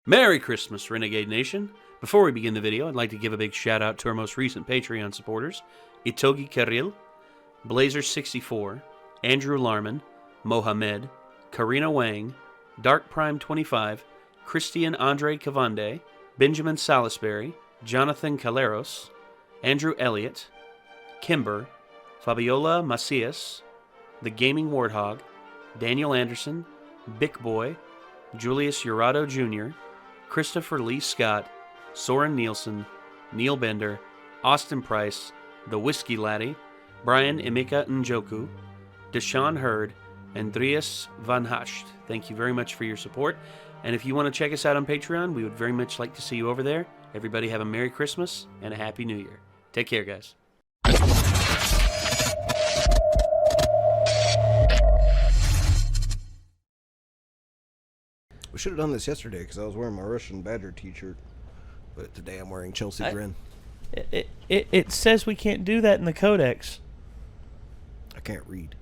Merry Christmas, Renegade Nation. Before we begin the video, I'd like to give a big shout out to our most recent Patreon supporters, Itogi Kirill, Blazer64, Andrew Larman, Mohamed, Karina Wang, Dark Prime 25, Christian Andre Cavande, Benjamin Salisbury, Jonathan Caleros, Andrew Elliott, Kimber, Fabiola Macias, The Gaming Warthog, Daniel Anderson, Bick Boy, Julius Urado Jr., Christopher Lee Scott, Soren Nielsen, Neil Bender, Austin Price, The Whiskey Laddie, Brian Emeka Njoku, Deshaun Hurd, Andreas Van Hasht. Thank you very much for your support. And if you want to check us out on Patreon, we would very much like to see you over there. Everybody have a Merry Christmas and a Happy New Year. Take care, guys. We should have done this yesterday because I was wearing my TheRussianBadger t-shirt, but today I'm wearing Chelsea Grin. It says we can't do that in the codex. I can't read.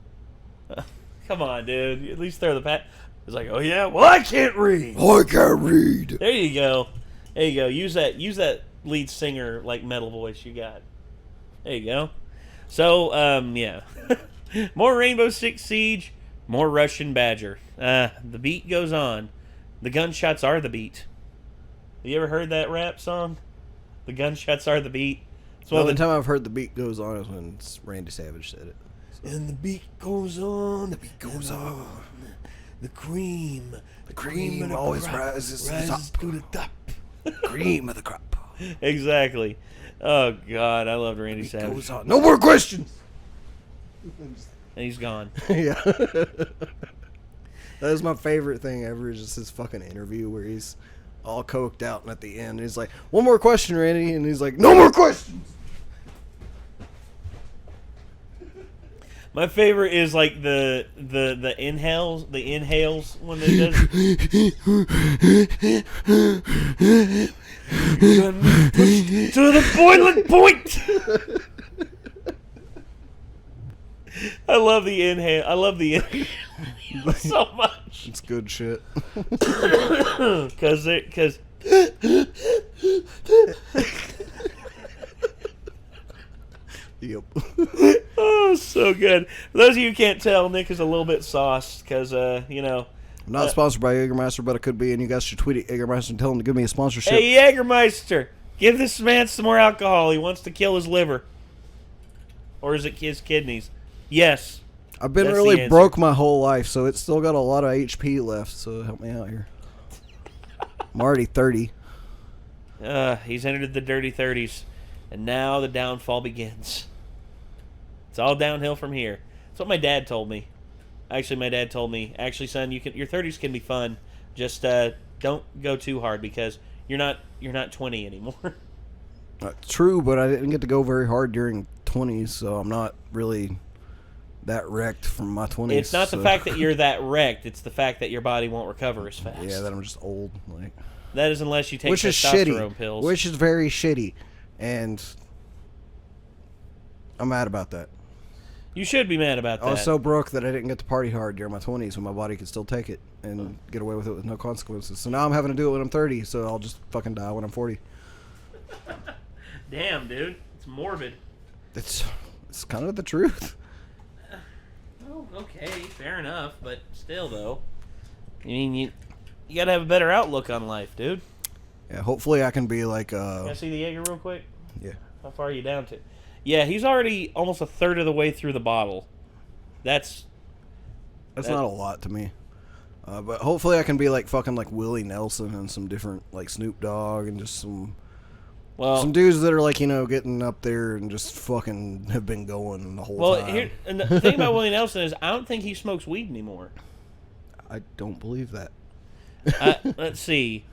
Come on, dude. At least throw the pat. It's like, oh yeah, well I can't read. I can't read. There you go. There you go. Use that lead singer like metal voice you got. There you go. So yeah, more Rainbow Six Siege, more TheRussianBadger. The beat goes on. The gunshots are the beat. Have you ever heard that rap song? The gunshots are the beat. The only time I've heard the beat goes on is when Randy Savage said it. So. And the beat goes on. The beat goes on. The cream of the always crop rises to to the top. Cream of the crop. Exactly. Oh God, I loved Randy Savage. Goes on. No more questions. And he's gone. Yeah. That is my favorite thing ever, is just his fucking interview where he's all coked out, and at the end he's like, one more question, Randy, and he's like, no more questions. My favorite is like the inhales when they does to the boiling point. I love the inhale. I love the inhale so much. It's good shit. Because Yep. Oh, so good. For those of you who can't tell, Nick is a little bit sauced because, you know. I'm not sponsored by Jägermeister, but I could be, and you guys should tweet at Jägermeister and tell him to give me a sponsorship. Hey, Jägermeister, give this man some more alcohol. He wants to kill his liver. Or is it his kidneys? Yes. I've been really broke my whole life, so it's still got a lot of HP left, so help me out here. I'm already 30. He's entered the dirty 30s, and now the downfall begins. It's all downhill from here. That's what my dad told me. Actually, my dad told me, son, your 30s can be fun. Just don't go too hard because you're not 20 anymore. True, but I didn't get to go very hard during 20s, so I'm not really that wrecked from my 20s. It's not the fact that you're that wrecked. It's the fact that your body won't recover as fast. Yeah, that I'm just old. Like that is unless you take which testosterone is shitty, pills. which is very shitty, and I'm mad about that. You should be mad about that. I was so broke that I didn't get to party hard during my 20s when my body could still take it and get away with it with no consequences. So now I'm having to do it when I'm 30, so I'll just fucking die when I'm 40. Damn, dude. It's morbid. It's kind of the truth. Oh, okay. Fair enough. But still, though. I mean, you got to have a better outlook on life, dude. Yeah, hopefully I can be like... Can I see the Jaeger real quick? Yeah. How far are you down to? Yeah, he's already almost a third of the way through the bottle. That's not a lot to me. But hopefully I can be like fucking like Willie Nelson and some different like Snoop Dogg and just some dudes that are like, you know, getting up there and just fucking have been going the whole time. Well, and the thing about Willie Nelson is I don't think he smokes weed anymore. I don't believe that. Let's see.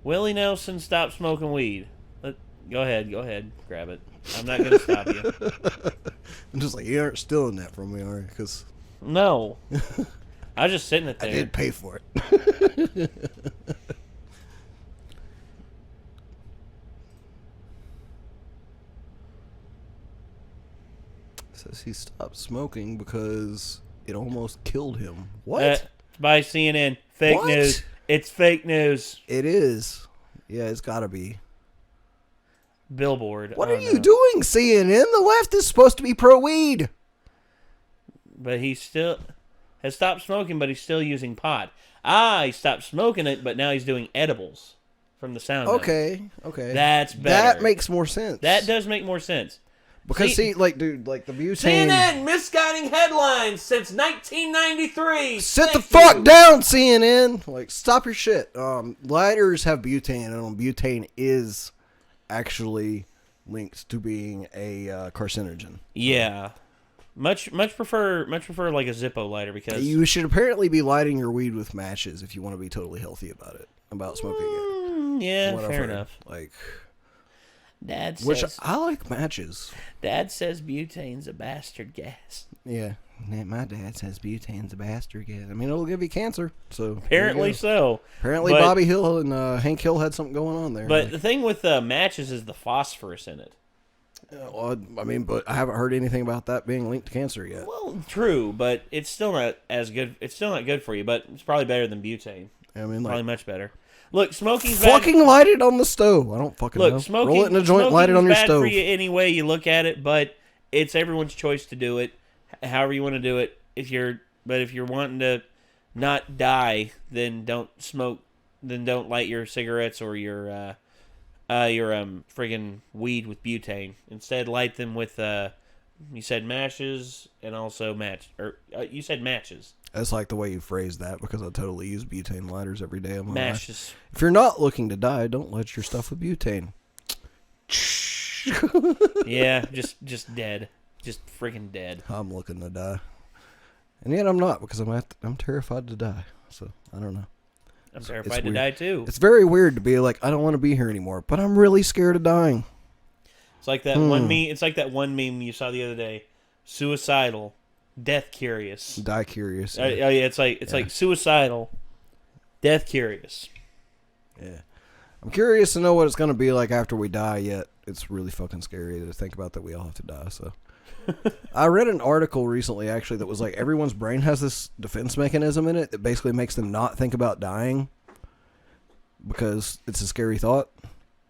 Willie Nelson stopped smoking weed. Go ahead, grab it. I'm not going to stop you. I'm just like, you aren't stealing that from me, are you? Because no. I was just sitting it there. I did pay for it. Says he stopped smoking because it almost killed him. What? By CNN. Fake what? news. It's fake news. It is. Yeah, it's got to be. Billboard. What are you doing, CNN? The left is supposed to be pro-weed. But he still has stopped smoking, but he's still using pot. He stopped smoking it, but now he's doing edibles from the sound. Okay. That's better. That makes more sense. That does make more sense. Because, dude, the butane... CNN misguiding headlines since 1993. Sit the fuck down, CNN. Like, stop your shit. Lighters have butane, and butane is actually linked to being a carcinogen. Yeah. Much prefer like a Zippo lighter because... You should apparently be lighting your weed with matches if you want to be totally healthy about smoking it. Yeah, fair enough. Like... Dad says, which I like matches. Dad says butane's a bastard gas. Yeah, my dad says butane's a bastard gas. I mean, it'll give you cancer. So apparently so. Apparently, Bobby Hill and Hank Hill had something going on there. But the thing with matches is the phosphorus in it. Well, I mean, but I haven't heard anything about that being linked to cancer yet. Well, true, but it's still not as good. It's still not good for you, but it's probably better than butane. I mean, probably much better. Look, smoking's fucking bad. Light it on the stove. I don't fucking know. Roll it in a joint, light it on your stove. For you any way you look at it, but it's everyone's choice to do it, however you want to do it. If you're wanting to not die, then don't smoke. Then don't light your cigarettes or your friggin' weed with butane. Instead, light them with you said matches and also you said matches. That's like the way you phrased that because I totally use butane lighters every day of my Matches. life. If you're not looking to die, don't light your stuff with butane. Yeah, just dead. Just freaking dead. I'm looking to die. And yet I'm not because I'm terrified to die. So, I don't know. I'm terrified to die too. It's very weird to be like, I don't want to be here anymore, but I'm really scared of dying. It's like that one meme. It's like that one meme you saw the other day. Suicidal, death curious. Die curious. Yeah. Yeah, it's like suicidal, death curious. Yeah. I'm curious to know what it's going to be like after we die, yet it's really fucking scary to think about that we all have to die, so. I read an article recently, actually, that was like everyone's brain has this defense mechanism in it that basically makes them not think about dying because it's a scary thought.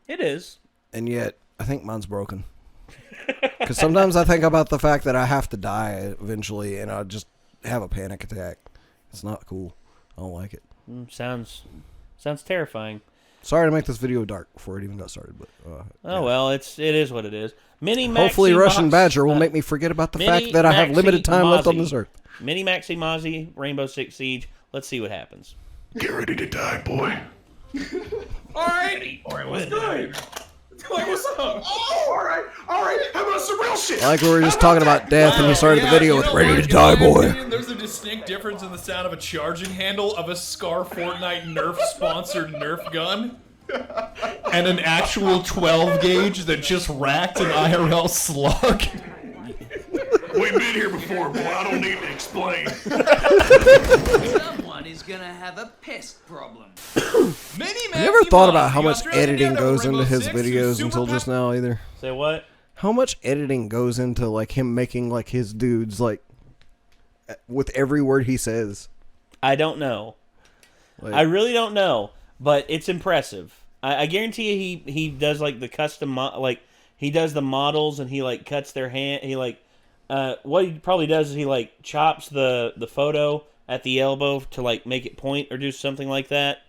It is. And yet, I think mine's broken. Because sometimes I think about the fact that I have to die eventually, and I just have a panic attack. It's not cool. I don't like it. Sounds terrifying. Sorry to make this video dark before it even got started, but well, it is what it is. Hopefully, TheRussianBadger will make me forget about the fact that I have limited time left on this earth. Mini Maxi Mozzie, Rainbow Six Siege. Let's see what happens. Get ready to die, boy. All right, what's good? What's up? Oh, all right. How about some real shit? Like we were just talking about death, and you started the video with "Ready to die, boy." There's a distinct difference in the sound of a charging handle of a Scar Fortnite Nerf-sponsored Nerf gun and an actual 12 gauge that just racked an IRL slug. We've been here before, boy. I don't need to explain. Someone is gonna have a pest problem. I never thought about how much editing goes into his videos until just now either. Say what? How much editing goes into like him making like his dudes like with every word he says? I don't know. Like, I really don't know, but it's impressive. I guarantee you he does like the custom like he does the models and he like cuts their hand. He like what he probably does is he like chops the photo at the elbow to like make it point or do something like that,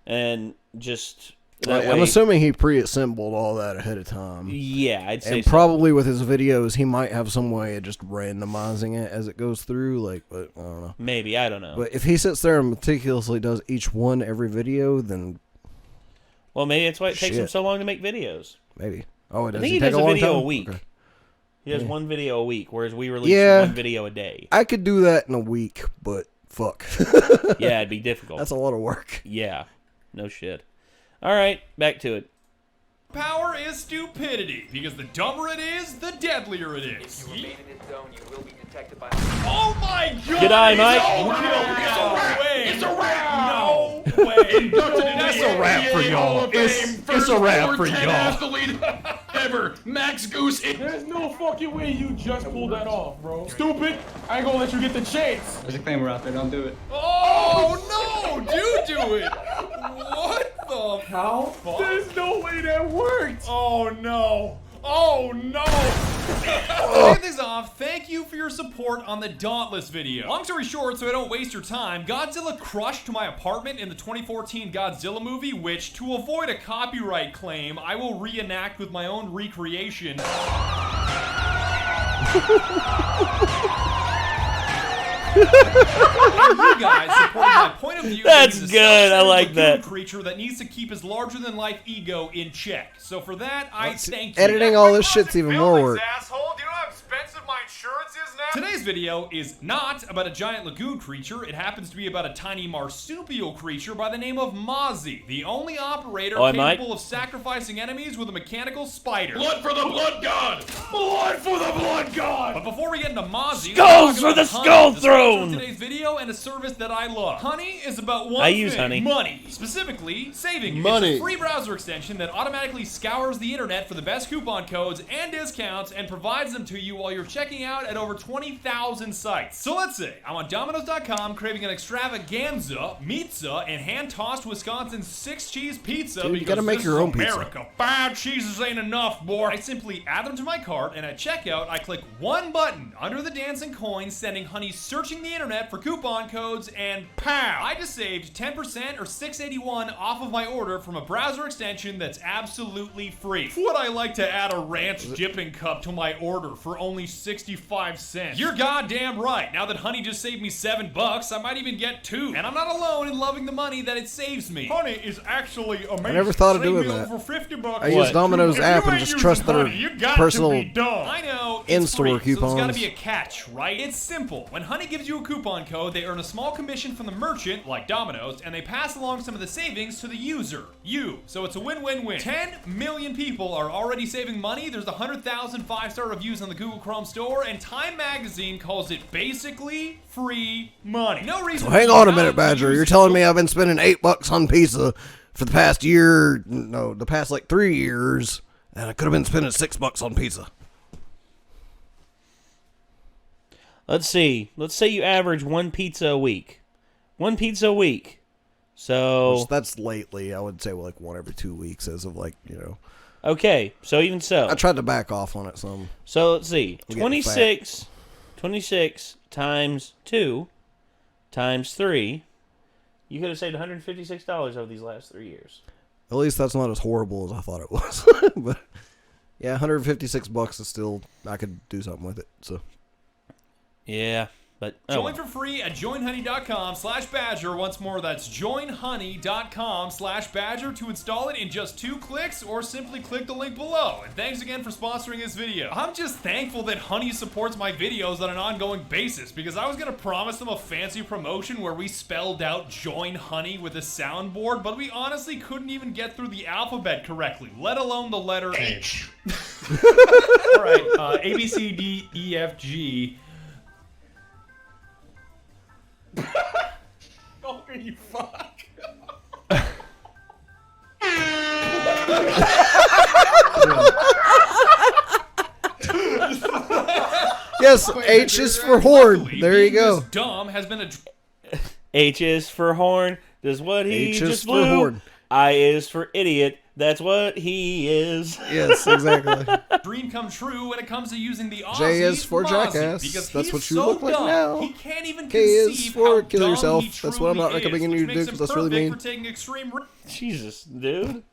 and just that way. I'm assuming he pre-assembled all that ahead of time. Yeah, I'd say. And probably with his videos, he might have some way of just randomizing it as it goes through. Like, but I don't know. Maybe, I don't know. But if he sits there and meticulously does each one every video, then well, maybe that's why it takes him so long to make videos. Maybe. Oh, it does. I think he does a video a week. Okay. He does one video a week, whereas we release one video a day. I could do that in a week, but fuck. Yeah, it'd be difficult. That's a lot of work. Yeah, no shit. All right, back to it. Power is stupidity, because the dumber it is, the deadlier it is. If you remain in this zone, you will be detected by... Oh my god! Good eye, Mike. No way! It's a wrap! No way! That's a wrap for y'all. It's a wrap for y'all. ever. Max Goose. There's no fucking way you just pulled that off, bro. Stupid. I ain't gonna let you get the chance. There's a claimer out there. Don't do it. Oh no! Do it! What the? How? Fuck? There's no way that worked. Oh no! Oh no! To get this off, thank you for your support on the Dauntless video. Long story short, so I don't waste your time, Godzilla crushed my apartment in the 2014 Godzilla movie, which, to avoid a copyright claim, I will reenact with my own recreation. You guys supported my point of view. That's That he's a good. I like lagoon that. creature that needs to keep his larger-than-life ego in check. So for that, I thank you. Editing all this shit's even more work. Asshole, do you know how expensive my insurance is now? Today's video is not about a giant lagoon creature. It happens to be about a tiny marsupial creature by the name of Mozzie, the only operator capable of sacrificing enemies with a mechanical spider. Blood for the blood god! Blood for the blood god! But before we get into Mozzie, Skulls for the Skull Throne! Throne! Today's video and a service that I love. Honey is about one I thing. use Honey. Money. Specifically, saving. Money. It's a free browser extension that automatically scours the internet for the best coupon codes and discounts and provides them to you while you're checking out at over 20,000 sites. So let's say I'm on Domino's.com craving an extravaganza, pizza, and hand-tossed Wisconsin 6-cheese pizza. Dude, you because gotta make this your is own pizza. America. 5 cheeses ain't enough, boy. I simply add them to my cart, and at checkout, I click one button under the dancing coin, sending Honey searching the internet for coupon codes, and pow! I just saved 10% or $6.81 off of my order from a browser extension that's absolutely free. Would I like to add a ranch dipping cup to my order for only 65 cents? You're goddamn right. Now that Honey just saved me $7, I might even get 2. And I'm not alone in loving the money that it saves me. Honey is actually amazing. I never thought of Saved doing me that. over $50. I use Domino's If app you and ain't just using trust their Honey, you got personal to be dumb. I know, it's in-store free, so there's gotta coupons. be a catch, right? It's simple. When Honey gives you a coupon code, they earn a small commission from the merchant, like Domino's, and they pass along some of the savings to the user, you. So it's a win-win-win. 10 million people are already saving money. There's 100,000 5-star reviews on the Google Chrome store, and Time Magazine calls it basically free money. No reason. So hang on a minute, Badger. You're telling me I've been spending $8 on pizza for the past year? No, the past like 3 years, and I could have been spending $6 on pizza. Let's see. Let's say you average one pizza a week. One pizza a week. So Which that's lately. I would say like one every 2 weeks, as of like, you know. okay. So even so, I tried to back off on it some. so let's see. I'm getting 26 times 2 times 3. You could have saved $156 over these last 3 years. At least that's not as horrible as I thought it was. But yeah, $156 is still, I could do something with it. So Yeah, but Join for free at joinhoney.com/badger. Once more, that's joinhoney.com/badger to install it in just 2 clicks, or simply click the link below. And thanks again for sponsoring this video. I'm just thankful that Honey supports my videos on an ongoing basis, because I was going to promise them a fancy promotion where we spelled out Join Honey with a soundboard, but we honestly couldn't even get through the alphabet correctly, let alone the letter H. All right, A, B, C, D, E, F, G. Oh, you fuck. yes, H is for horn. There you go. This dumb has been a H is for horn. Does what he H is just for blew. horn. I is for idiot. That's what he is. Yes, exactly. dream come true when it comes to using the Aussie J is for Mozzie, jackass. because That's he's what you so look like dumb. now. He can't even K is conceive for how kill dumb yourself. he That's what I'm not truly recommending is, you to which do, makes 'cause him that's really perfect mean. for taking extreme Jesus, dude.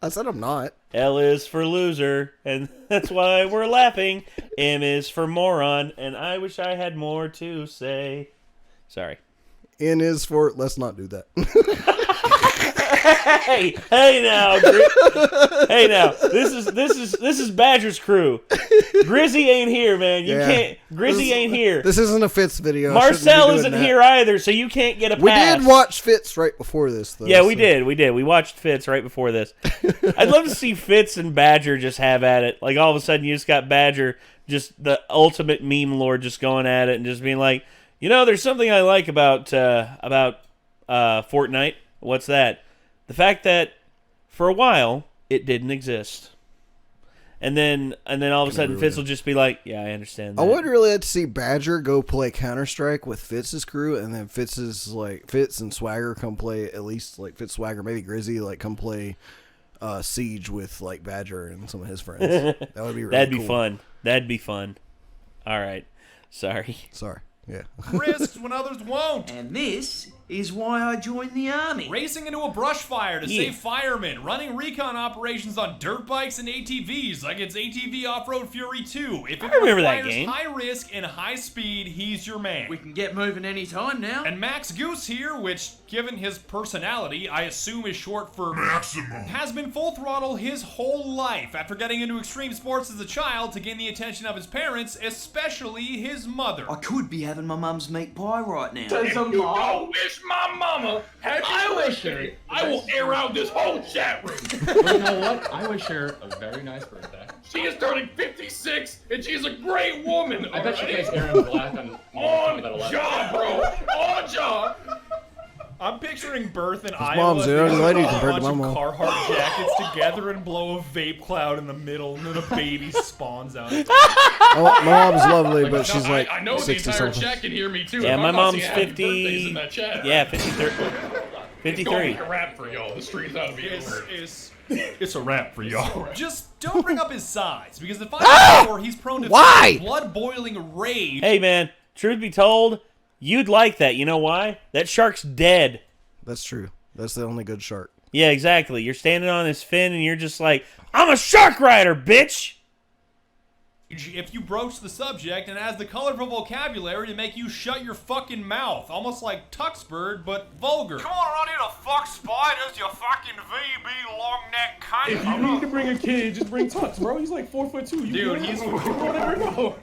I said I'm not. L is for loser, and that's why we're laughing. M is for moron, and I wish I had more to say. Sorry. N is for, let's not do that. Hey now, hey now. This is Badger's crew. Grizzy ain't here, man. You Yeah. can't. Grizzy ain't here. This isn't a Fitz video. I shouldn't be Marcel doing isn't that. here either, so you can't get a pass. We did watch Fitz right before this, though. Yeah, we so- did. We watched Fitz right before this. I'd love to see Fitz and Badger just have at it. Like, all of a sudden, you just got Badger, just the ultimate meme lord, just going at it and just being like, you know, there's something I like about Fortnite. What's that? The fact that, for a while, it didn't exist. And then all of a sudden Fitz will just be like, yeah, I understand that. I would really like to see Badger go play Counter-Strike with Fitz's crew, and then Fitz and Swagger come play, at least like Fitz, Swagger, maybe Grizzy, like come play Siege with like Badger and some of his friends. That would be really That'd be cool. fun. That'd be fun. All right. Sorry. Yeah. Risks when others won't. And this is why I joined the army. Racing into a brush fire to save firemen, running recon operations on dirt bikes and ATVs like it's ATV Off-Road Fury 2. If it remember that requires game. high risk and high speed, he's your man. We can get moving any time now. And Max Goose here, which, given his personality, I assume is short for Maximum. has been full throttle his whole life after getting into extreme sports as a child to gain the attention of his parents, especially his mother. I could be having my mum's meat pie right now. Does a mom? Don't wish my mama happy birthday. I will air out this whole chat room. Well, you know what? I wish her a very nice birthday. She is turning 56, and she's a great woman. I bet she alright? plays Aaron Black on job, bro. On job. I'm picturing birth in Iowa. mom's the only lady a compared to bunch my of mom. Carhartt jackets together and blow a vape cloud in the middle, and then a baby spawns out. My mom's lovely, but No, she's like I know the 60 entire something. chat can hear me too. Yeah, If my I'm not mom's saying happy 50. birthdays in that chat. Yeah, 53. It's gonna 53. be a rap for y'all. The street's out to be over. It's a wrap for y'all. Just don't bring up his size, because the final score, he's prone to blood-boiling rage. Hey, man, truth be told, you'd like that. You know why? That shark's dead. That's true. That's the only good shark. Yeah, exactly. You're standing on his fin, and you're just like, I'm a shark rider, bitch! If you broach the subject and has the colorful vocabulary to make you shut your fucking mouth, almost like Tuxbird, but vulgar. Come on around here to fuck spiders, you fucking VB long neck cunt. If you need to bring a kid, just bring Tux, bro. He's like 4'2". You Dude, can he's- you don't ever know.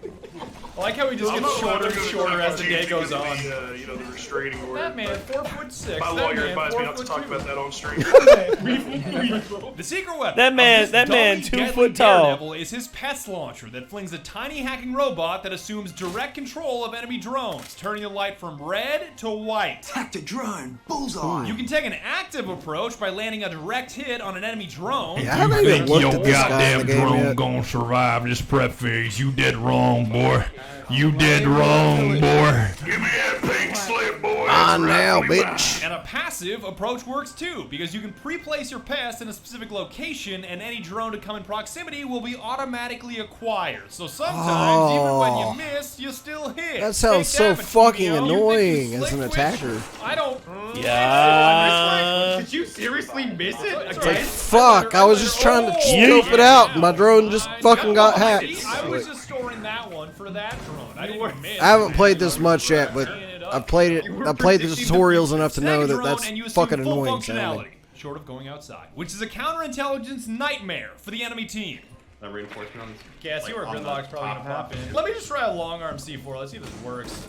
I like how he just gets shorter and shorter as the day goes on. The restraining order. That man, 4'6". My That lawyer man, advised me not to 4'2". talk about that on stream. The secret weapon. That man- of this that man, dummy, 2 deadly foot tall. Daredevil is his pest launcher that flings a tiny hacking robot that assumes direct control of enemy drones, turning the light from red to white. Hacked a drone. Bullseye. You can take an active approach by landing a direct hit on an enemy drone. Yeah, I haven't even looked Your at this guy in goddamn the game drone yet. gonna survive this prep phase. You dead wrong, boy. You dead wrong, boy. Give me that pink slip, boy. On now, bitch. And a passive approach works too, because you can pre-place your pest in a specific location, and any drone to come in proximity will be automatically acquired. So sometimes, even when you miss, you still hit. That sounds Take so damage, fucking Neo. You think annoying you as an slick attacker. twitch? I don't. Yeah. Did you seriously miss it? It's like, fuck, I was just trying to scope it out, and my drone just fucking got hacked. I was just storing that one for that drone. I didn't miss. I haven't played this much yet, but I've played it. I've played the tutorials enough to know that that's fucking annoying sounding. Short of going outside, which is a counterintelligence nightmare for the enemy team. That reinforcement on this. Guess your gridlock's probably gonna pop in. Let me just try a long arm C4. Let's see if this works.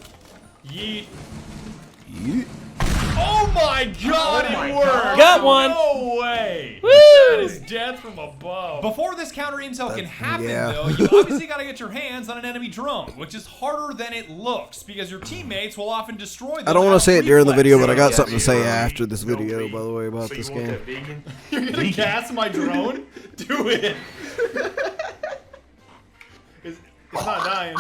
Yeet. Oh my god, it worked! Got one. No way! Woo! That is death from above. Before this counter intel can happen, though, you obviously gotta get your hands on an enemy drone, which is harder than it looks, because your teammates will often destroy them. I don't want to say it during the reflex. video, but I got something to say after this video, by the way, about this game. You're gonna gas my drone? Do it! It's not dying.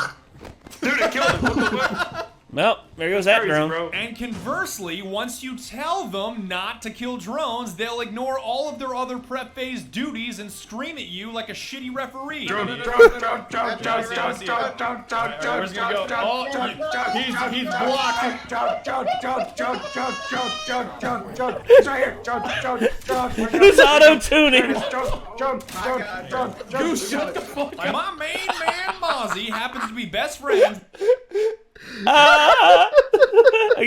Dude, it killed him. What the fuck? Well, there goes that Crazy, drone. bro. And conversely, once you tell them not to kill drones, they'll ignore all of their other prep phase duties and scream at you like a shitty referee. Where's he gonna go? Oh, he's blocked. Who's auto-tuning? Goose, shut the fuck up. My main man, Mozzie, happens to be best friends. I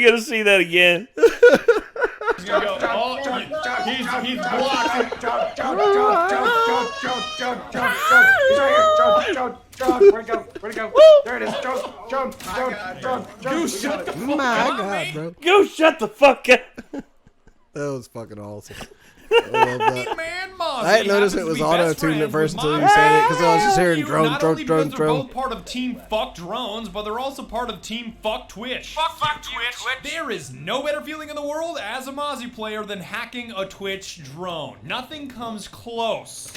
gotta see that again. He's gonna go, oh, he's blocked. Where'd it go? There it is. Goose, shut the fuck My up. God, bro. Go shut the fuck up. That was fucking awesome. I love that. Man, Mozzie Mozzie I didn't notice happens it was to be best auto-tuned at friends first with until you Mozzie. said it, because I was just hearing drone, Not drone, only drone, because they're drone. both part of Team Fuck Drones, but they're also part of Team Fuck Twitch. Fuck Twitch. There is no better feeling in the world as a Mozzie player than hacking a Twitch drone. Nothing comes close.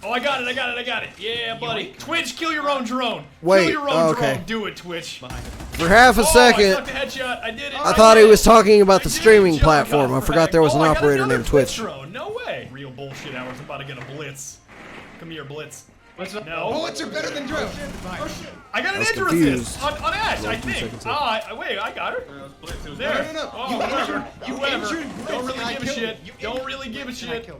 Oh, I got it. Yeah, buddy. Twitch, kill your own drone. Wait, kill your own okay. drone. Do it, Twitch. For half a I second, took the headshot. I did it. I thought he was talking about the I did it. streaming Jump platform. I off forgot there was an I got operator another named Twitch. Drone. No way. Real bullshit hours. I'm about to get a blitz. Come here, blitz. What's up? No. Bullets are better than drones. I got an was injury confused. assist on Ash, I think. Wait, I got her. There. No. Oh, whoever. Don't really give a shit. Don't really give a shit.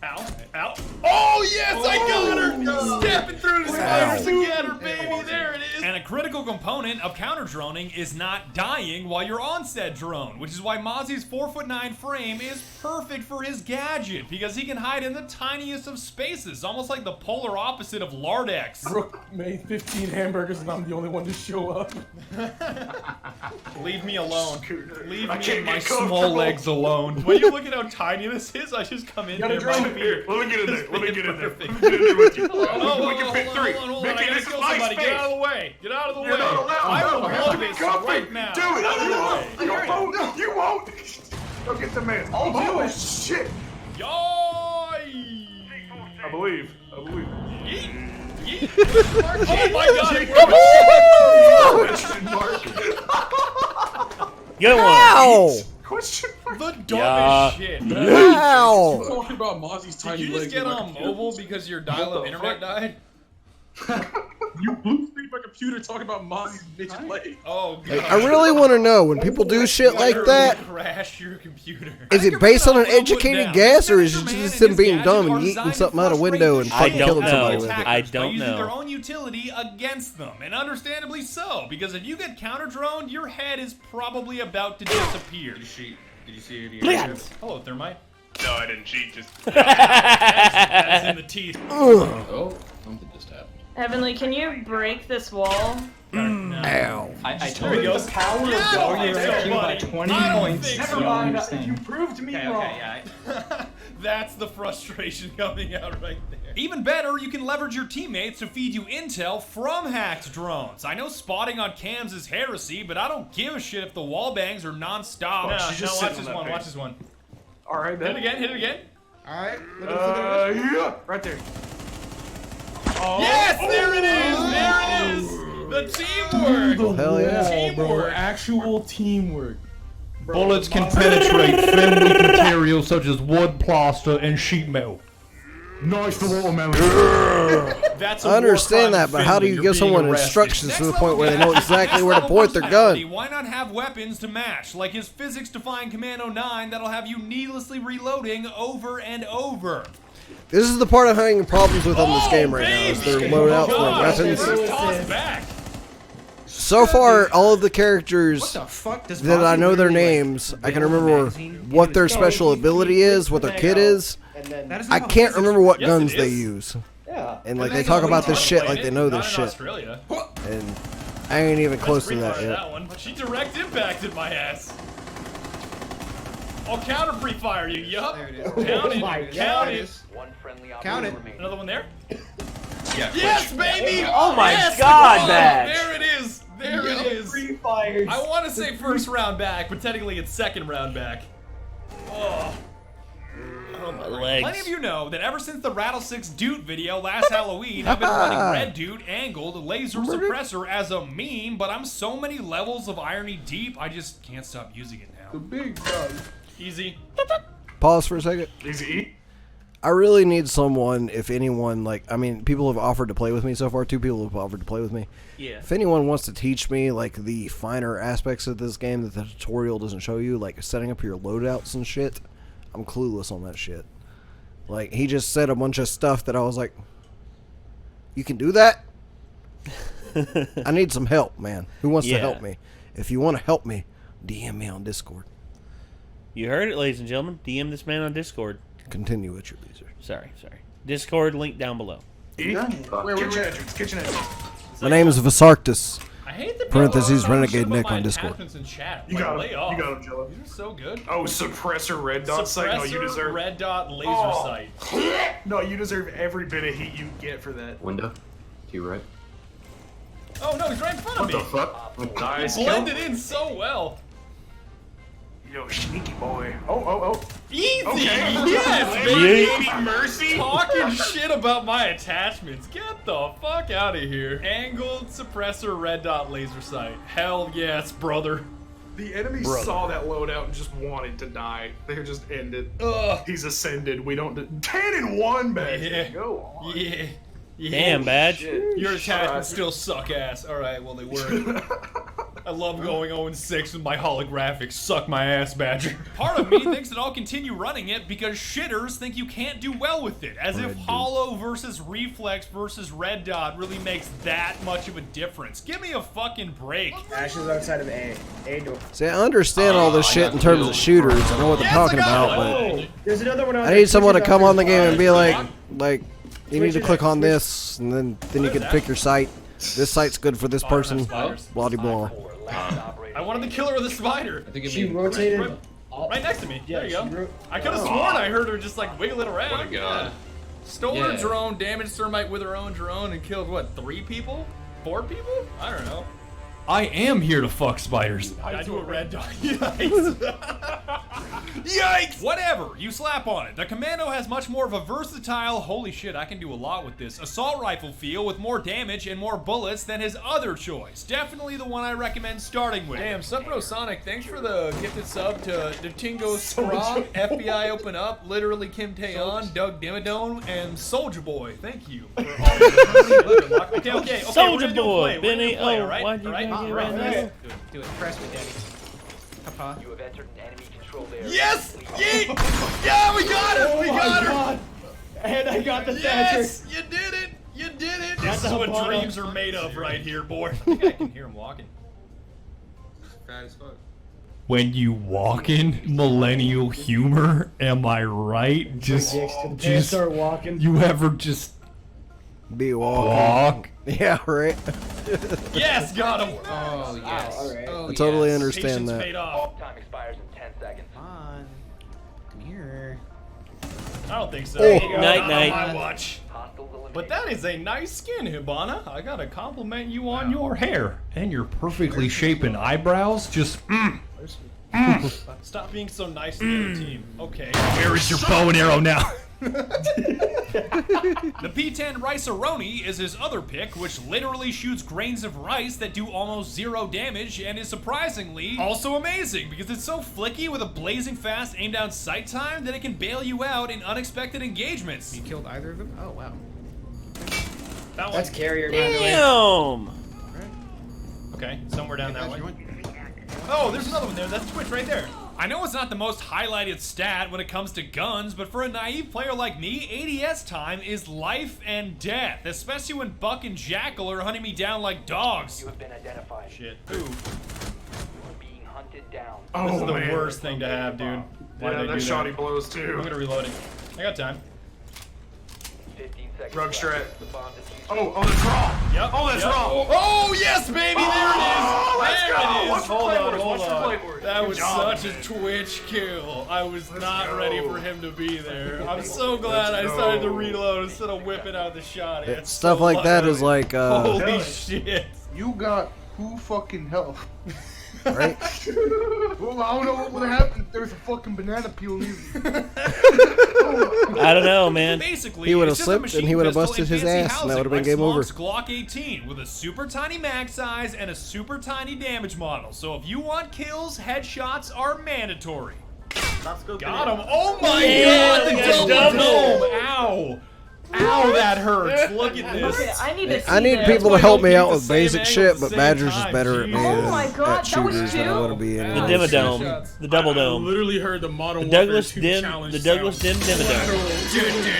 Ow. Oh, yes, I got her! Stepping through the spiders to get her, baby. There it is. And a critical component of counter-droning is not dying while you're on said drone, which is why Mozzie's 4'9" frame is perfect for his gadget, because he can hide in the tiniest of spaces, almost like the polar opposite of Lardex. Brooke made 15 hamburgers and I'm the only one to show up. Leave me alone. Leave me and my small legs alone. When you look at how tiny this is, I just come in there. Here, let me get in there. Let me get in there. Perfect. Let me get in there with you. Oh, we can fit three. Hold on. I Mickey, gotta this is kill my somebody. space. Get out of the way. Get out of the way. You're not allowed. I will No, blow get this comfy. right now. Do it. You won't. You won't. Go get the man. Oh, shit. Yoy! I believe. Yeet. Oh my god, it worked. Question mark. Good one. Ow! Question mark. The dumbest shit. Ow! Talking about Mozzie's Did tiny you just legs. get and my on computer. mobile because your dial-up internet died? You blue screen my computer talking about Mozzie's midget leg. Oh god. I really want to know, when people do shit like that, Crash your computer. is it based on an educated guess, or is it just them being dumb and yeeting something out a window and I fucking don't killing somebody know. with it? I By don't using their know. own utility against them, and understandably so, because if you get counter-droned, your head is probably about to disappear. Did you see it? Hello, Thermite. No, I didn't cheat. Just. That is in the teeth. Oh, something just happened. Heavenly, can you break this wall? Ow. I There he goes. Power of IQ by 20 points. Never You mind. understand. You proved me wrong. That's the frustration coming out right there. Even better, you can leverage your teammates to feed you intel from hacked drones. I know spotting on cams is heresy, but I don't give a shit if the wall bangs are non-stop. Watch this one. All right, Hit it again. All right. Look at Yeah. right there. Yes, there it is. The teamwork. Hell yeah. Teamwork. Actual teamwork. Bullets can penetrate thin materials such as wood, plaster, and sheet metal. Nice for watermelon. That's a I understand war that, crime but how do in you Finland. give You're being someone arrested. instructions to the Next point where they level know exactly where to level point their functionality. gun? Why not have weapons to match, like his physics-defying Commando 9 that'll have you needlessly reloading over and over? This is the part I'm having problems with on this game right now, is their loadout for weapons. Toss back. So far, all of the characters The fuck does that I Mozzie know their really like? names, I can remember what their special ability is, what their kit is. That is I not can't remember what Yes, guns it they is. use. Yeah. And like they talk about this shit like they know Not this in shit. Australia. And I ain't even close to that Pre-fire yet. that one. She direct impacted my ass. I'll counter pre-fire you, yup. There it is. Count it, count it. One friendly Count operator it. remaining. Another one there? Yeah. Yes, baby! Oh my Yes, God, come on. Badge. There it is. There it is. I want to say first round back, but technically it's second round back. Oh. Oh, my legs. Plenty of you know that ever since the Rattle 6 Doot video last Halloween, I've been running Red Doot angled laser suppressor as a meme, but I'm so many levels of irony deep, I just can't stop using it now. Big dog. Easy. Pause for a second. Easy. I really need someone, if anyone, like, I mean, people have offered to play with me so far. 2 people have offered to play with me. Yeah. If anyone wants to teach me, like, the finer aspects of this game that the tutorial doesn't show you, like setting up your loadouts and shit, I'm clueless on that shit. Like, he just said a bunch of stuff that I was like, you can do that? I need some help, man. Who wants to help me? If you want to help me, DM me on Discord. You heard it, ladies and gentlemen. DM this man on Discord. Continue with your loser. Sorry. Discord link down below. Where kitchen entrance. Kitchen entrance. My name is Vasarctus. I hate the Parentheses, Renegade shit about Nick my on Discord. attachments in chat. You Like, got lay him. off. You got him, Jello. These are so good. Oh, suppressor red dot sight. No, you Suppressor deserve. red dot laser sight. No, you deserve every bit of heat you get for that. Window. To your right. Oh no, he's right in front of What me. the fuck? Nice. Blended in so well. Yo, sneaky boy. Oh. Easy! Okay. Yes, Baby mercy. Talking shit about my attachments. Get the fuck out of here. Angled suppressor red dot laser sight. Hell yes, brother. The enemy saw that loadout and just wanted to die. They just ended. Ugh. He's ascended. We don't. 10-1, man. Yeah. Go on. Yeah. Damn, Badge. Your attachments still suck ass. Alright, well they were. I love going 0-6 with my holographics. Suck my ass, Badger. Part of me thinks that I'll continue running it because shitters think you can't do well with it. As if Hollow versus Reflex versus Red Dot really makes that much of a difference. Give me a fucking break. Ash is outside of A. A door. See, I understand all this shit in terms of shooters. I know what they're talking about, but There's another one out I there. need someone to Switches come out on the there. game and be like, you need to Switch it click up, on switch. this, and then you can pick your site. This site's good for this person. Blah de blah. I wanted the killer of the spider. I think it'd She be rotated. Right next to me. Yeah, There you she go. I could have sworn I heard her just like wiggling around. What a god. Yeah. Stole her Yeah. drone, damaged thermite with her own drone, and killed what, 3 people? 4 people? I don't know. I am here to fuck spiders. I do a red dot. Yikes. Yikes! Whatever, you slap on it. The Commando has much more of a versatile, holy shit, I can do a lot with this, assault rifle feel with more damage and more bullets than his other choice. Definitely the one I recommend starting with. Damn, Supro Sonic, thanks for the gifted sub to Tingo Scrog, FBI Open Up, Literally Kim Taeyeon, Doug Dimmadome, and Soldier Boy. Thank you for all your Okay. Soldier we're gonna do a Boy, play. We're gonna Benny. do a play, Oh, all right? why'd you All right? gotta get All right, right okay. now? Do it. Press me, daddy. Papa. You have entered an enemy controlled area. Yes! Yeet! Yeah, we got her! We got her! God. And I got the Yes! You did it! You did it! This is what dreams are made of right here, boy. I think I can hear him walking. Fat as fuck. When you walk in millennial humor, am I right? Just start walking. you ever just Be walking. walk? Yeah, right. Yes, got him! Oh yes. Alright. Oh, I totally yes. understand Patience that. paid off. Time expires in 10 seconds. Come on. Come here. I don't think so. Oh. Not Night, on night. my watch. Hostiles eliminated. But that is a nice skin, Hibana. I gotta compliment you on your Your hair and your perfectly shapen eyebrows just Stop being so nice to the other team. Okay. Where is your bow and arrow now? The P10 Rice-A-Roni is his other pick, which literally shoots grains of rice that do almost 0 damage and is surprisingly also amazing because it's so flicky with a blazing fast aim down sight time that it can bail you out in unexpected engagements. You killed either of them? Oh, wow. That one. That's carrier, by the way. Damn! Okay, somewhere down that way. Oh, there's another one there. That's Twitch right there. I know it's not the most highlighted stat when it comes to guns, but for a naive player like me, ADS time is life and death, especially when Buck and Jackal are hunting me down like dogs. You have been identified. Shit. Ooh. You are being hunted down. This is the man. worst thing to have, dude. Why'd Yeah, they that do shoddy blows too. I'm gonna reload it. I got time. 15 seconds. Rug left. strat. The bomb diffuser. Oh, that's wrong. Yep. Oh, that's yep. wrong. Oh, yes, baby. There Oh, it let's is. go. There it is. Watch your Hold playboards, on, hold watch your on. playboards. That Good was job, such a man. Twitch kill. I was not go. ready for him to be there. I'm so glad I started to reload instead of whipping out the shot. It's Stuff so like that lucky. is like, Holy shit. You got who fucking health? right? Well, I don't know what would happen if there's a fucking banana peel either. I don't know, man. Basically, He would've it's just a slipped and he machine would've pistol busted in his fancy ass and that housing, would've been like game over. Smock's Glock 18 with a super tiny mag size and a super tiny damage model. So if you want kills, headshots are mandatory. Got him! Oh my Yeah, god, the we got double double. dome! Ow! Ow, that hurts. Look at this. Okay, I need to see I need this. people to why help don't me keep out the with same basic angle shit, at the but same Badger's time, just better at me jeez. Oh my at God, that was shooters than I two? want to be The anyway. Dimmadome. The double I dome. literally heard the Modern The Douglas Warfare 2 Dim. challenge The Douglas Dim Dimmadome.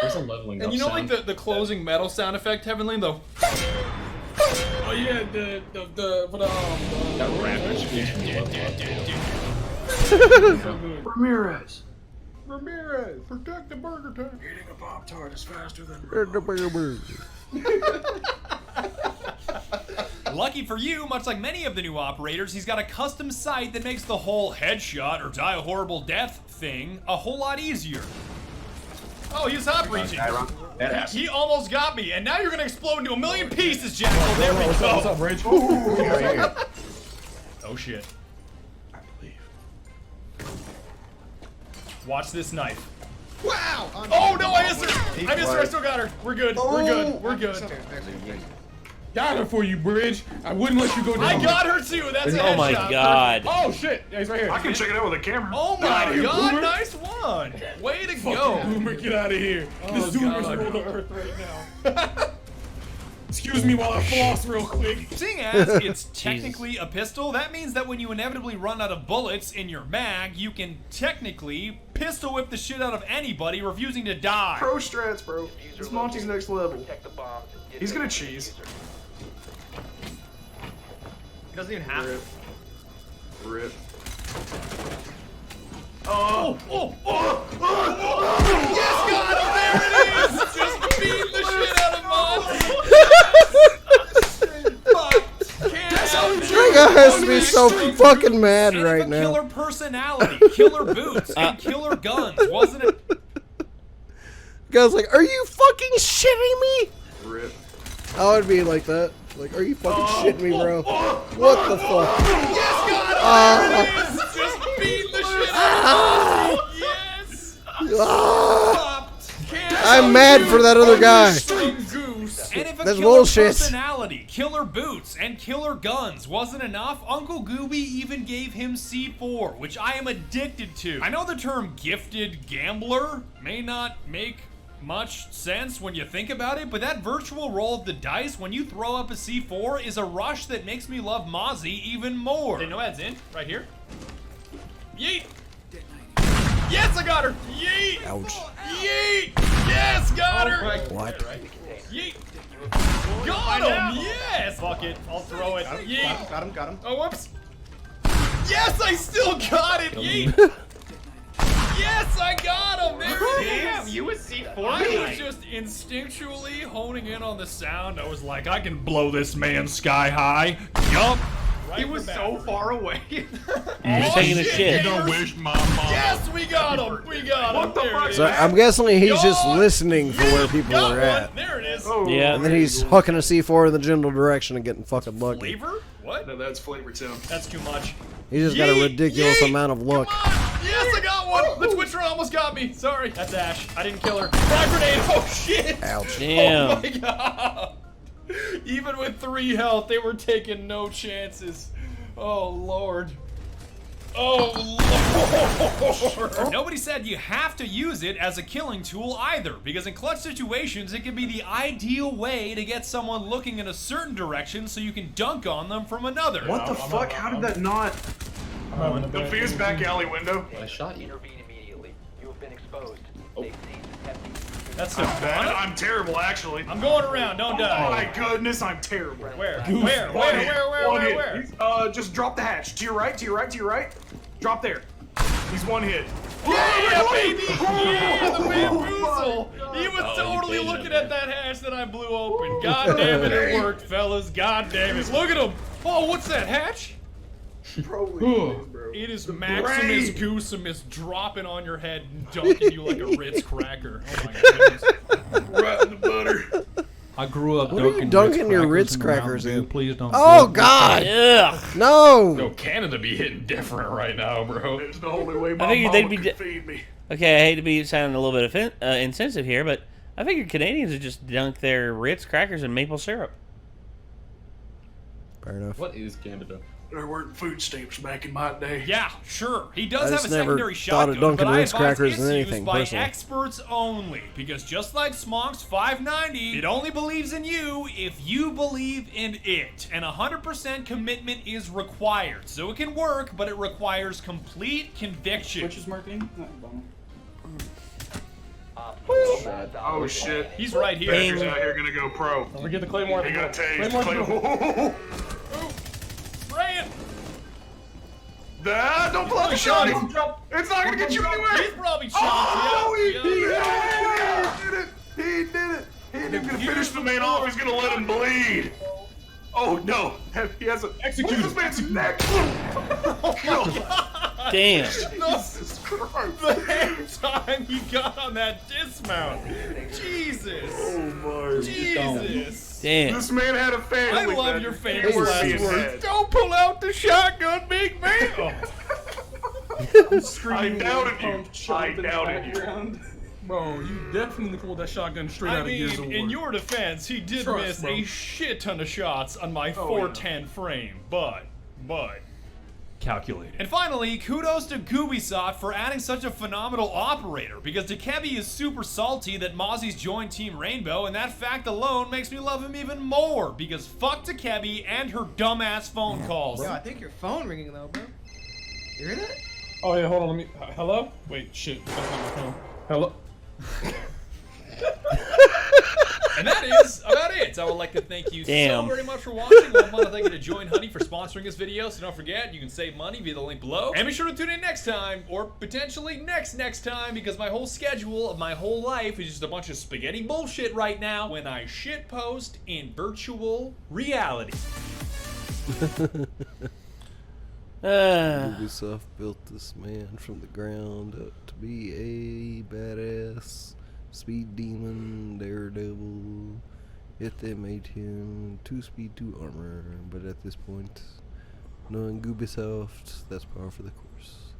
There's a leveling up And you know, sound. like the closing metal sound effect, Heavenly, though. Oh yeah, for the that rapid Ramirez. Ramirez, protect the burger time. Eating a Pop-Tart is faster than... Lucky for you, much like many of the new operators, he's got a custom sight that makes the whole headshot or die a horrible death thing a whole lot easier. Oh, he's hop reaching. He almost got me, and now you're gonna explode into a million pieces, Jackal. There we go. What's up, Rage? Oh shit. I believe. Watch this knife. Wow! Oh no, I missed her! I missed her, I still got her. We're good, we're good, we're good. Got her for you, Bridge. I wouldn't let you go down. I got her too, that's a headshot. Oh my god. Oh shit, yeah, he's right here. I can check it out with a camera. Oh my god, nice one! Way to go! Boomer, get out of here. Oh, this dude is roll to earth right now. Excuse me while I floss real quick. Seeing as it's technically a pistol, that means that when you inevitably run out of bullets in your mag, you can technically pistol whip the shit out of anybody refusing to die. Pro strats, bro. This Monty's next level. He's gonna cheese. He doesn't even have to. Rip. Oh! Oh! Oh! Oh! Yes, got him! There it is! Just beat the shit out of Mozzie! That guy has to be so fucking mad right now. Killer personality, killer boots, and killer guns, wasn't it? Guy's like, are you fucking shitting me? Rip. I would be like that. Like, are you fucking shitting me, bro? What the fuck? Yes, got him! There it is! Just beat the shit out of Yes! I'm mad for that other guy. And if a That's killer bullshit. personality, killer boots, and killer guns wasn't enough, Uncle Gooby even gave him C4, which I am addicted to. I know the term gifted gambler may not make much sense when you think about it, but that virtual roll of the dice when you throw up a C4 is a rush that makes me love Mozzie even more. Okay, no ads in, right here. Yeet! Yes, I got her! Yeet! Ouch. Yeet! Yes, got her! What? Yeet! Got him! Yes! Fuck it, I'll throw it. Yeet! Got him. Oh, whoops! Yes, I still got it! Yeet! Yes, I got him! There it is! Damn, you with C4 I was just instinctually honing in on the sound. I was like, I can blow this man sky high. Yup! Right he was so far away. He's taking a shit. You don't wish my mom. Yes, we got him! We got him! What the fuck? So I'm guessing he's just listening for where people are at. There it is! Oh, Yeah. And then he's hucking a C4 in the general direction and getting fucking lucky. Flavor? What? No, that's flavor, Tim. That's too much. He's just got a ridiculous amount of luck. Yes, I got one! The Twitcher almost got me. Sorry. That's Ash. I didn't kill her. Frag grenade! Oh, shit! Ouch. Damn. Oh, my God. Even with 3 health, they were taking no chances. Oh, Lord. Oh, Lord. Nobody said you have to use it as a killing tool either, because in clutch situations, it can be the ideal way to get someone looking in a certain direction so you can dunk on them from another. What the fuck? How did that not? The Fierce back alley window. I shot you. Intervene immediately. You have been exposed. Oh. They've seized hefty. That's so I'm bad. fun. I'm terrible, actually. I'm going around, don't Oh die. my goodness, I'm terrible. Where? One hit, one hit. Where? Just drop the hatch. To your right, to your right, to your right. Drop there. He's one hit. Yeah, baby! Yeah, the bamboozle! He was Oh, totally you looking baited at that hash that I blew open. God damn it, it worked, fellas. God damn it. Look at him! Oh, what's that hatch? Probably is, bro. It is Maximus Goosemus dropping on your head and dunking you like a Ritz cracker. Oh my goodness. Right in the butter. I grew up What are you dunking your Ritz crackers in? Please don't. Oh, God! Ugh. No! Yo, Canada be hitting different right now, bro. It's the only way my figured mama they'd be could feed me. Okay, I hate to be sounding a little bit insensitive here, but I figured Canadians would just dunk their Ritz crackers in maple syrup. Fair enough. What is Canada? There weren't food stamps back in my day. Yeah, sure. He I does have just a never secondary thought of shotgun, dunking but I Ritz advise crackers it's in anything, used by personally. experts only. Because just like Smonk's 590, it only believes in you if you believe in it. And 100% commitment is required. So it can work, but it requires complete conviction. Which is marketing? Oh shit. He's right here. Badger's out here gonna go pro. Don't forget the Claymore. He got tased. Claymore. Spray it! Don't blow the shot him. It's not gonna get you anywhere. He's probably shot. Oh, he yeah. did it. He did it. He did Finish the man off. He's gonna let him bleed. Oh no! He has a Execute this man's neck. Damn. Jesus Christ! The time he got on that dismount. Jesus. Oh my. Jesus. Damn. This man had a family. I love man. your He famous was last being words. dead. Don't pull out the shotgun, big man. I doubted you. I doubted you. Bro, you definitely pulled that shotgun straight I out of Gears of mean, War. in your defense, he did Trust, miss bro. a shit ton of shots on my 410 frame, but calculated. And finally, kudos to Ubisoft for adding such a phenomenal operator, because Dekebi is super salty that Mozzie's joined Team Rainbow, and that fact alone makes me love him even more, because fuck Dekebi and her dumbass phone calls. Yo, I think your phone ringing though, bro. You hear that? Oh yeah, hold on, let me. Hello? Wait, shit, that's not my phone. Hello? And that is about it. I would like to thank you Damn. so very much for watching. I want to thank you to Join Honey for sponsoring this video. So don't forget, you can save money via the link below. And be sure to tune in next time, or potentially next time, because my whole schedule of my whole life is just a bunch of spaghetti bullshit right now when I shit post in virtual reality. Ubisoft built this man from the ground up to be a badass speed demon daredevil. Yet they made him 2 speed 2 armor. But at this point, knowing Ubisoft, that's par for the course.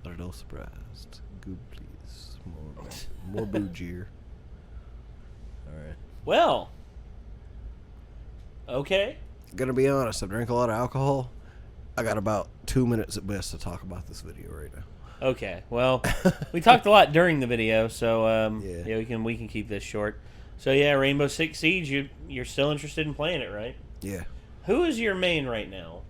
Not at all surprised. Goob, please. More boogier. Alright. Well. Okay. Gonna be honest, I drank a lot of alcohol. I got about 2 minutes at best to talk about this video right now. Okay. Well, we talked a lot during the video, so yeah, we can keep this short. So yeah, Rainbow Six Siege, you're still interested in playing it, right? Yeah. Who is your main right now?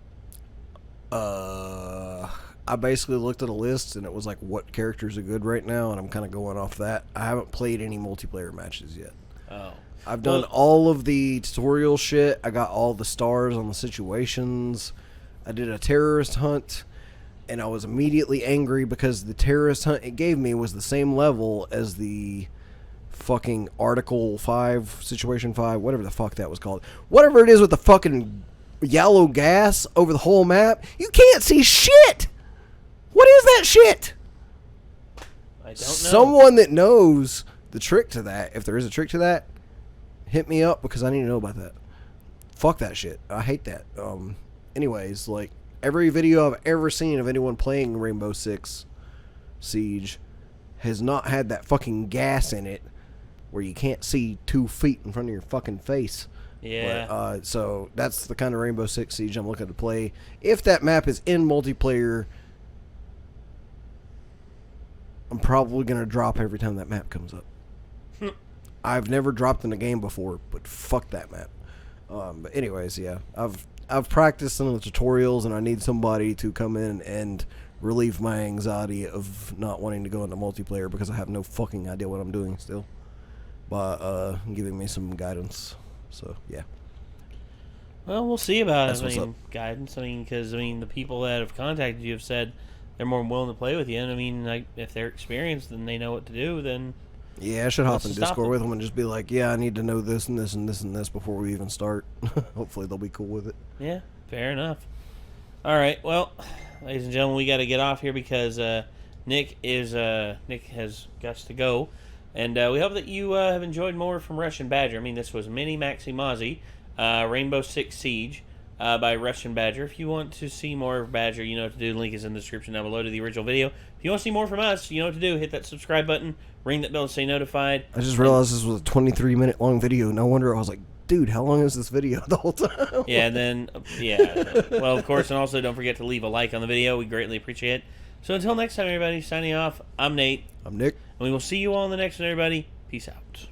I basically looked at a list and it was like what characters are good right now, and I'm kind of going off that. I haven't played any multiplayer matches yet. Oh. I've done all of the tutorial shit. I got all the stars on the situations. I did a terrorist hunt, and I was immediately angry because the terrorist hunt it gave me was the same level as the fucking Article 5, Situation 5, whatever the fuck that was called. Whatever it is with the fucking yellow gas over the whole map. You can't see shit! What is that shit? I don't know. Someone that knows the trick to that, if there is a trick to that, hit me up because I need to know about that. Fuck that shit. I hate that. Anyways, like, every video I've ever seen of anyone playing Rainbow Six Siege has not had that fucking gas in it where you can't see 2 feet in front of your fucking face. Yeah. But, so that's the kind of Rainbow Six Siege I'm looking to play. If that map is in multiplayer, I'm probably going to drop every time that map comes up. I've never dropped in a game before, but fuck that map. But anyways, yeah, I've practiced some of the tutorials, and I need somebody to come in and relieve my anxiety of not wanting to go into multiplayer because I have no fucking idea what I'm doing still. But giving me some guidance. So yeah. Well, we'll see about That's it. what's I mean, guidance. I mean, because the people that have contacted you have said they're more than willing to play with you, and I mean, like, if they're experienced and they know what to do, then yeah, I should hop in Let's stop Discord them. with them and just be like, yeah, I need to know this and this and this and this before we even start. Hopefully they'll be cool with it. Yeah, fair enough. All right, well, ladies and gentlemen, we got to get off here because Nick has got to go, and we hope that you have enjoyed more from RussianBadger. I mean, this was Mini Maxi Mozzie, Rainbow Six Siege by RussianBadger. If you want to see more of Badger, you know what to do. The link is in the description down below to the original video. If you want to see more from us, you know what to do. Hit that subscribe button, ring that bell to stay notified. I just realized this was a 23-minute long video. No wonder I was like, dude, how long is this video the whole time? Yeah, and then, yeah. Well, of course, and also don't forget to leave a like on the video. We greatly appreciate it. So until next time, everybody, signing off, I'm Nate. I'm Nick. And we will see you all in the next one, everybody. Peace out.